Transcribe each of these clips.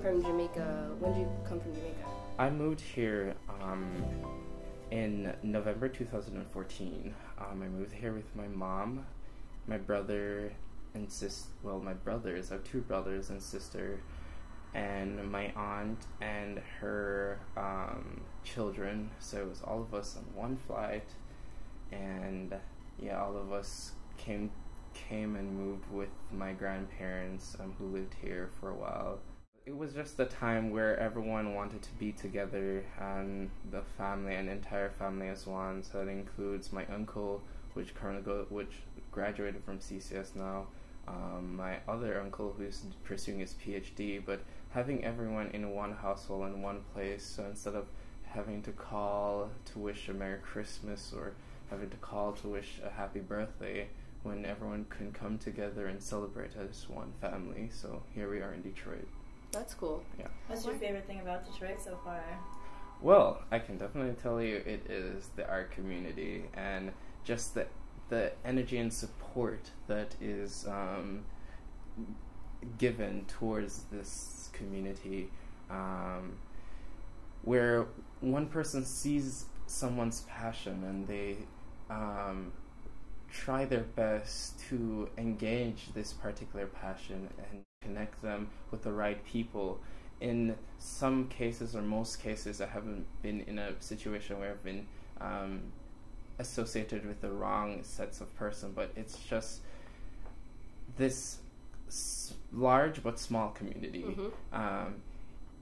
from Jamaica. When did you come from Jamaica? I moved here in November 2014. I moved here with my mom, my brother and my brothers, I have two brothers and sister, and my aunt and her children. So it was all of us on one flight, and yeah, all of us came and moved with my grandparents who lived here for a while. It was just a time where everyone wanted to be together, and the family, an entire family as one. So that includes my uncle, which graduated from CCS now, my other uncle who's pursuing his PhD, but having everyone in one household in one place. So instead of having to call to wish a Merry Christmas or having to call to wish a happy birthday, when everyone can come together and celebrate as one family. So here we are in Detroit. That's cool. Yeah. What's your favorite thing about Detroit so far? Well, I can definitely tell you it is the art community and just the energy and support that is given towards this community, where one person sees someone's passion and they try their best to engage this particular passion and connect them with the right people. In some cases, or most cases, I haven't been in a situation where I've been associated with the wrong sets of person, but it's just this large but small community. Mm-hmm.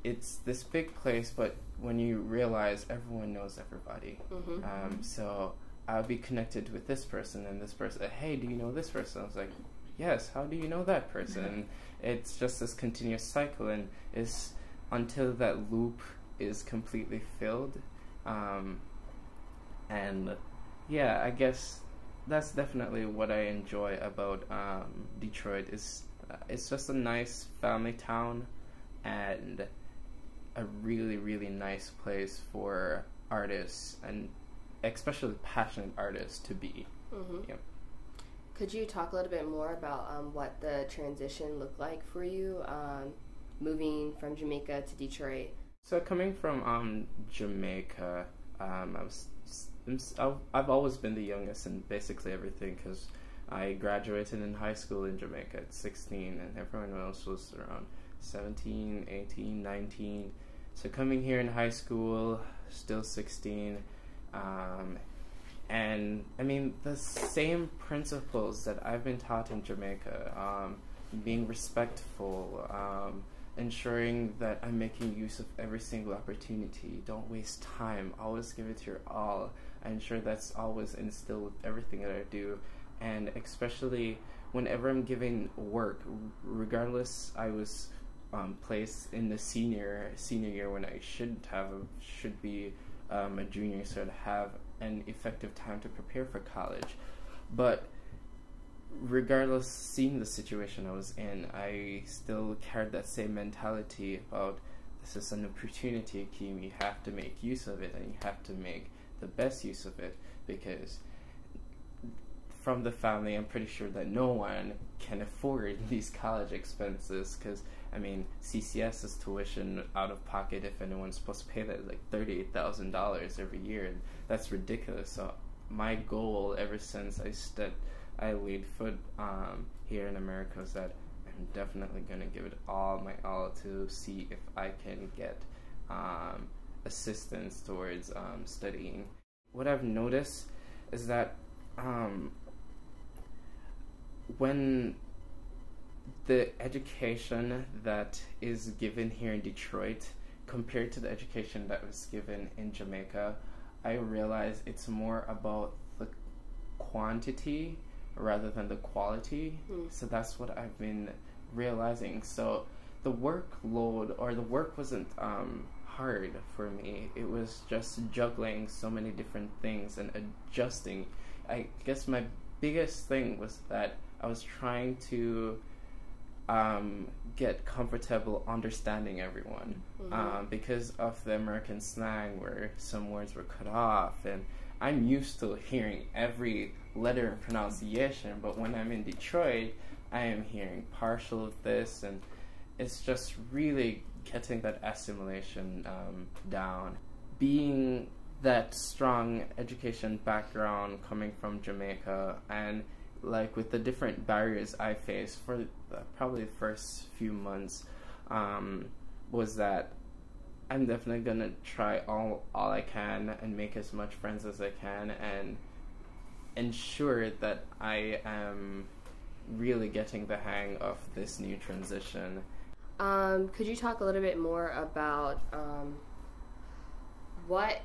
It's this big place, but when you realize everyone knows everybody, mm-hmm. So I'll be connected with this person and this person. Hey, do you know this person? I was like, yes. How do you know that person? And it's just this continuous cycle, and it's until that loop is completely filled. And yeah, I guess that's definitely what I enjoy about Detroit. It's just a nice family town and a really, really nice place for artists, and especially passionate artists, to be. Mm-hmm. Yeah. Could you talk a little bit more about what the transition looked like for you, moving from Jamaica to Detroit? So coming from Jamaica, I've always been the youngest in basically everything, because I graduated in high school in Jamaica at 16, and everyone else was around 17, 18, 19. So coming here in high school, still 16, and I mean, the same principles that I've been taught in Jamaica, being respectful, ensuring that I'm making use of every single opportunity, don't waste time, always give it your all. I ensure that's always instilled with everything that I do, and especially whenever I'm giving work, regardless, I was placed in the senior year when I should be a junior, so to have an effective time to prepare for college. But regardless, seeing the situation I was in, I still carried that same mentality about, this is an opportunity, Ackeem, you have to make use of it, and you have to make the best use of it, because from the family, I'm pretty sure that no one can afford these college expenses, because I mean, CCS's tuition out of pocket, if anyone's supposed to pay that, is like $38,000 every year, and that's ridiculous. So my goal ever since I laid foot here in America is that I'm definitely going to give it all my all to see if I can get assistance towards studying. What I've noticed is that when the education that is given here in Detroit compared to the education that was given in Jamaica, I realize it's more about the quantity rather than the quality. So that's what I've been realizing. So the workload, or the work, wasn't hard for me. It was just juggling so many different things and adjusting. I guess my biggest thing was that I was trying to get comfortable understanding everyone, because of the American slang where some words were cut off, and I'm used to hearing every letter and pronunciation, but when I'm in Detroit, I am hearing partial of this, and it's just really getting that assimilation down. Being that strong education background coming from Jamaica, and like with the different barriers I faced for probably the first few months, was that I'm definitely gonna try all I can and make as much friends as I can and ensure that I am really getting the hang of this new transition. Could you talk a little bit more about what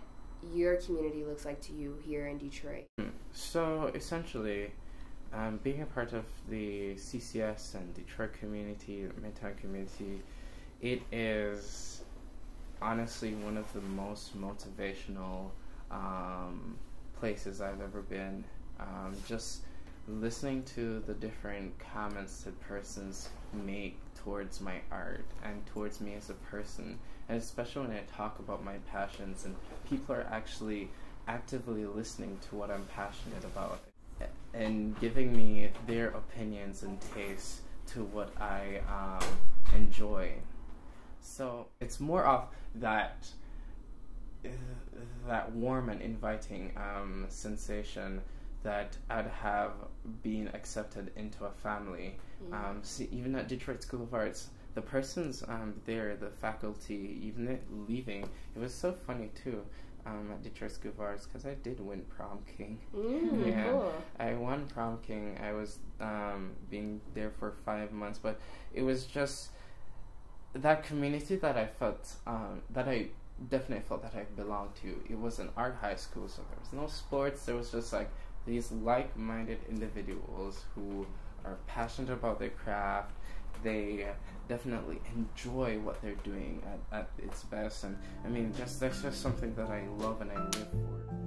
your community looks like to you here in Detroit? So essentially, being a part of the CCS and Detroit community, Midtown community, it is honestly one of the most motivational places I've ever been. Just listening to the different comments that persons make towards my art and towards me as a person, and especially when I talk about my passions and people are actually actively listening to what I'm passionate about and giving me their opinions and tastes to what I enjoy. So it's more of that warm and inviting sensation that I'd have been accepted into a family. See, even at Detroit School of Arts, the persons there, the faculty, even leaving, it was so funny too. At Detroit School of Arts, because I did win prom king. Yeah, cool. I won prom king. I was being there for 5 months, but it was just that community that I felt, that I definitely felt that I belonged to. It was an art high school, so there was no sports. There was just like these like-minded individuals who are passionate about their craft. They definitely enjoy what they're doing at its best, and I mean, that's just something that I love and I live for.